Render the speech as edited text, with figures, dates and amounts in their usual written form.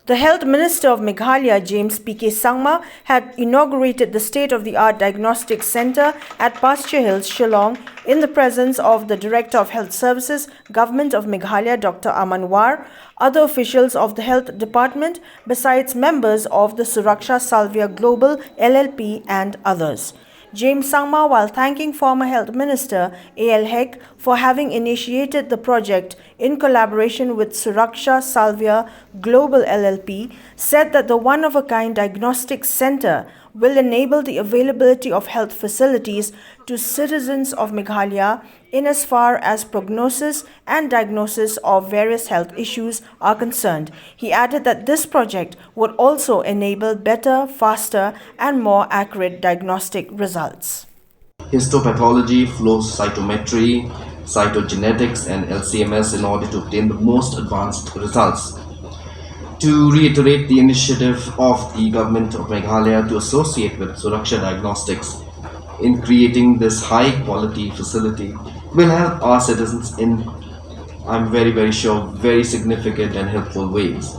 The Health Minister of Meghalaya, James P.K. SANGMA, had inaugurated the state-of-the-art Diagnostics Centre at Pasture Hills, Shillong, in the presence of the Director of Health Services, Government of Meghalaya, Dr. AMAN, other officials of the Health Department, besides members of the SURAKSHA SALVYA Global LLP and others. James SANGMA, while thanking former Health Minister A.L. Hek for having initiated the project in collaboration with SURAKSHA SALVYA Global LLP, said that the one-of-a-kind diagnostic center will enable the availability of health facilities to citizens of Meghalaya in as far as prognosis and diagnosis of various health issues are concerned. He added that this project would also enable better, faster and more accurate diagnostic results. Histopathology, flow cytometry, cytogenetics and LCMS in order to obtain the most advanced results. To reiterate, the initiative of the Government of Meghalaya to associate with SURAKSHA Diagnostics in creating this high-quality facility will help our citizens in, I'm very sure, very significant and helpful ways.